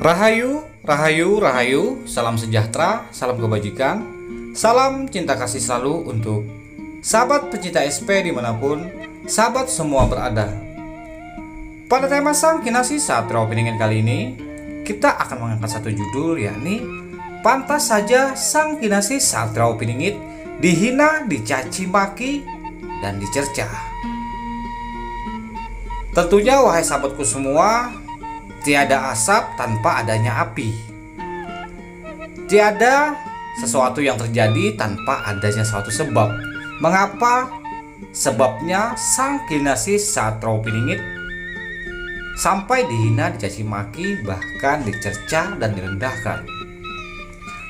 Rahayu, rahayu, rahayu, salam sejahtera, salam kebajikan, salam cinta kasih selalu untuk sahabat pecinta SP dimanapun sahabat semua berada. Pada tema Sang Kinasih Satrio Piningit kali ini, kita akan mengangkat satu judul, yakni pantas saja Sang Kinasih Satrio Piningit dihina, dicaci maki, dan dicerca. Tentunya wahai sahabatku semua, tiada asap tanpa adanya api. Tiada sesuatu yang terjadi tanpa adanya suatu sebab. Mengapa? Sebabnya Sang Kinasih Satrio Piningit sampai dihina, dicaci maki, bahkan dicerca dan direndahkan.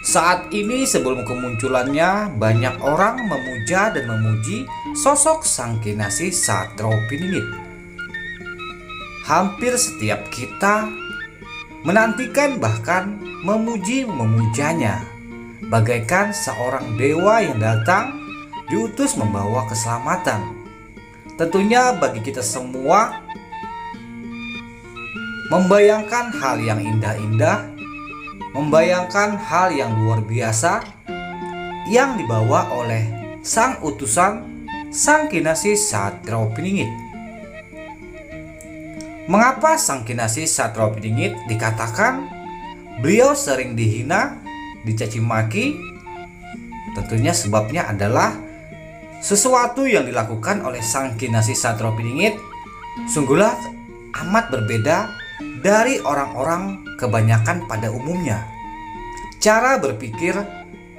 Saat ini sebelum kemunculannya, banyak orang memuja dan memuji sosok Sang Kinasih Satrio Piningit. Hampir setiap kita menantikan, bahkan memujanya, bagaikan seorang dewa yang datang diutus membawa keselamatan. Tentunya bagi kita semua membayangkan hal yang indah-indah, membayangkan hal yang luar biasa yang dibawa oleh sang utusan Sang Kinasih Satrio Piningit. Mengapa Sang Kinasih Satrio Piningit dikatakan beliau sering dihina, dicaci maki? Tentunya sebabnya adalah sesuatu yang dilakukan oleh Sang Kinasih Satrio Piningit sungguhlah amat berbeda dari orang-orang kebanyakan pada umumnya. Cara berpikir,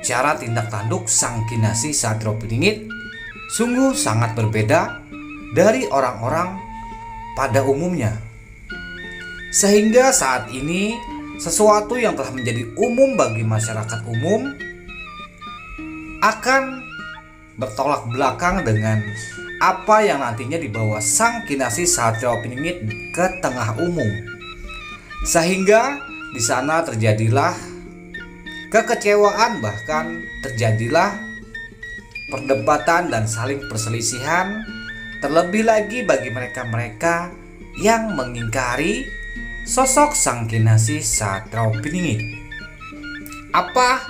cara tindak tanduk Sang Kinasih Satrio Piningit sungguh sangat berbeda dari orang-orang pada umumnya. Sehingga saat ini sesuatu yang telah menjadi umum bagi masyarakat umum akan bertolak belakang dengan apa yang nantinya dibawa Sang Kinasih Satrio Piningit ke tengah umum. Sehingga di sana terjadilah kekecewaan, bahkan terjadilah perdebatan dan saling perselisihan. Terlebih lagi bagi mereka-mereka yang mengingkari sosok Sang Kinasih Satrio Piningit. Apa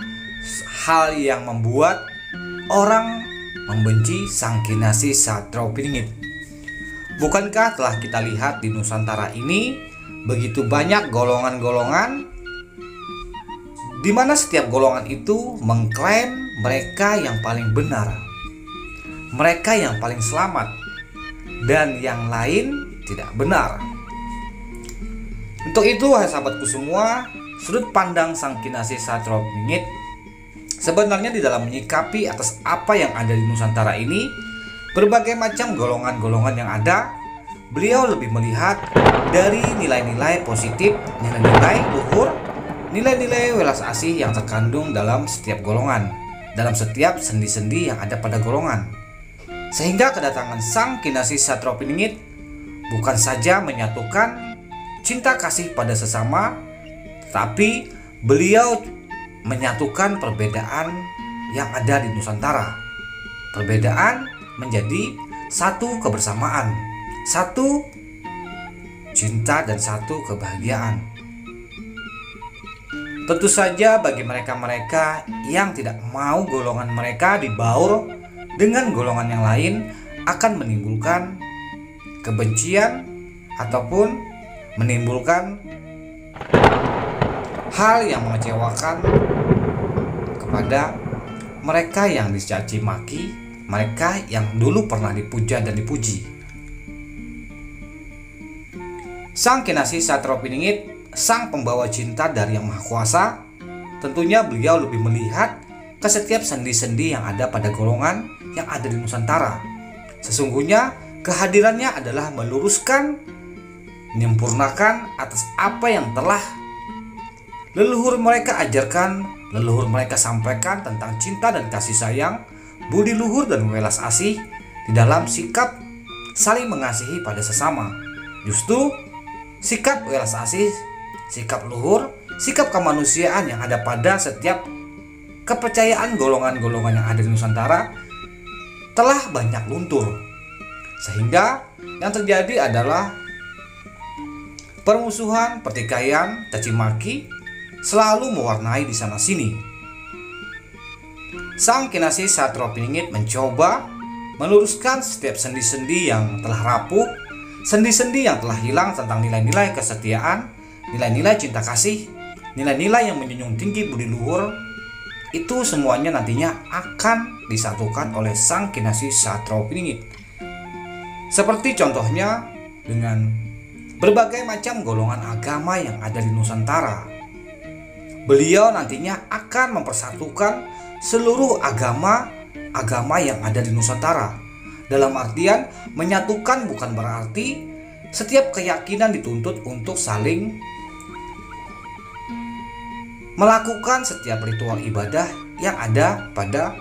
hal yang membuat orang membenci Sang Kinasih Satrio Piningit? Bukankah telah kita lihat di Nusantara ini begitu banyak golongan-golongan, di mana setiap golongan itu mengklaim mereka yang paling benar, mereka yang paling selamat, dan yang lain tidak benar. Untuk itu wahai sahabatku semua, sudut pandang Sang Kinasih Satrio Piningit sebenarnya di dalam menyikapi atas apa yang ada di Nusantara ini, berbagai macam golongan-golongan yang ada, beliau lebih melihat dari nilai-nilai positif, nilai-nilai luhur, nilai-nilai welas asih yang terkandung dalam setiap golongan, dalam setiap sendi-sendi yang ada pada golongan. Sehingga kedatangan Sang Kinasih Satrio Piningit bukan saja menyatukan cinta kasih pada sesama, tapi beliau menyatukan perbedaan yang ada di Nusantara. Perbedaan menjadi satu kebersamaan, satu cinta dan satu kebahagiaan. Tentu saja bagi mereka-mereka yang tidak mau golongan mereka dibaur dengan golongan yang lain akan menimbulkan kebencian ataupun menimbulkan hal yang mengecewakan kepada mereka yang dicaci maki, mereka yang dulu pernah dipuja dan dipuji. Sang Kinasih Satrio Piningit, sang pembawa cinta dari Yang Maha Kuasa, tentunya beliau lebih melihat ke setiap sendi-sendi yang ada pada golongan yang ada di Nusantara. Sesungguhnya kehadirannya adalah meluruskan, menyempurnakan atas apa yang telah leluhur mereka ajarkan, leluhur mereka sampaikan tentang cinta dan kasih sayang, budi luhur dan welas asih di dalam sikap saling mengasihi pada sesama. Justru sikap welas asih, sikap luhur, sikap kemanusiaan yang ada pada setiap kepercayaan golongan-golongan yang ada di Nusantara telah banyak luntur. Sehingga yang terjadi adalah Permusuhan, pertikaian, caci maki selalu mewarnai di sana sini. Sang Kinasih Satrio Piningit mencoba meluruskan setiap sendi-sendi yang telah rapuh, sendi-sendi yang telah hilang tentang nilai-nilai kesetiaan, nilai-nilai cinta kasih, nilai-nilai yang menjunjung tinggi budi luhur. Itu semuanya nantinya akan disatukan oleh Sang Kinasih Satrio Piningit. Seperti contohnya dengan berbagai macam golongan agama yang ada di Nusantara. Beliau nantinya akan mempersatukan seluruh agama yang ada di Nusantara. Dalam artian menyatukan bukan berarti setiap keyakinan dituntut untuk saling melakukan setiap ritual ibadah yang ada pada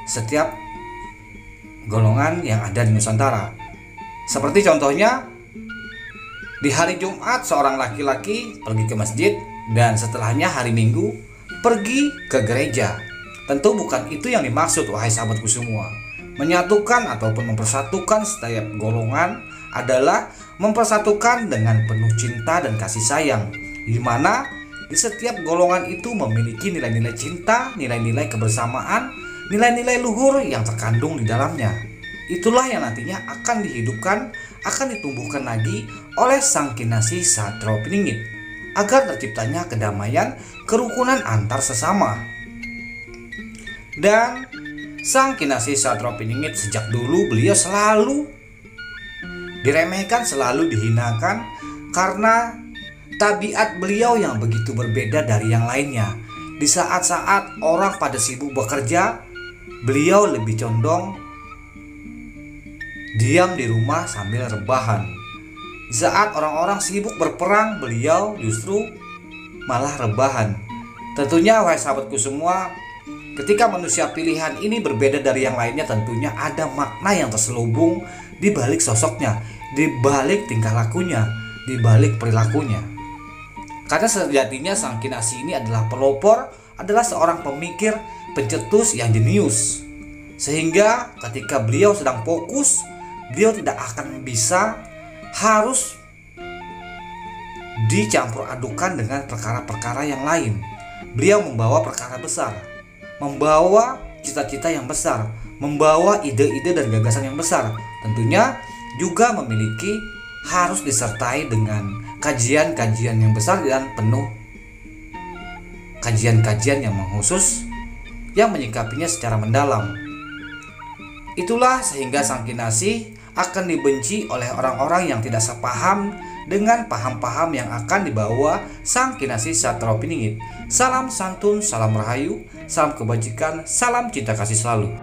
setiap golongan yang ada di Nusantara. Seperti contohnya di hari Jumat seorang laki-laki pergi ke masjid dan setelahnya hari Minggu pergi ke gereja. Tentu bukan itu yang dimaksud, wahai sahabatku semua. Menyatukan ataupun mempersatukan setiap golongan adalah mempersatukan dengan penuh cinta dan kasih sayang, di mana di setiap golongan itu memiliki nilai-nilai cinta, nilai-nilai kebersamaan, nilai-nilai luhur yang terkandung di dalamnya. Itulah yang nantinya akan dihidupkan, akan ditumbuhkan lagi oleh Sang Kinasih Satrio Piningit agar terciptanya kedamaian, kerukunan antar sesama. Dan Sang Kinasih Satrio Piningit sejak dulu beliau selalu diremehkan, selalu dihinakan karena tabiat beliau yang begitu berbeda dari yang lainnya. Di saat-saat orang pada sibuk bekerja, beliau lebih condong diam di rumah sambil rebahan. Di saat orang-orang sibuk berperang, beliau justru malah rebahan. Tentunya wahai sahabatku semua, ketika manusia pilihan ini berbeda dari yang lainnya, tentunya ada makna yang terselubung di balik sosoknya, di balik tingkah lakunya, di balik perilakunya. Karena sejatinya Sang Kinasih ini adalah pelopor, adalah seorang pemikir, pencetus yang jenius. Sehingga ketika beliau sedang fokus, beliau tidak akan bisa harus dicampur adukan dengan perkara-perkara yang lain. Beliau membawa perkara besar, membawa cita-cita yang besar, membawa ide-ide dan gagasan yang besar. Tentunya juga memiliki, harus disertai dengan kajian-kajian yang besar dan penuh kajian-kajian yang mengkhusus yang menyikapinya secara mendalam. Itulah sehingga Sang Kinasih akan dibenci oleh orang-orang yang tidak sepaham dengan paham-paham yang akan dibawa Sang Kinasih Satrio Piningit. Salam santun, salam rahayu, salam kebajikan, salam cinta kasih selalu.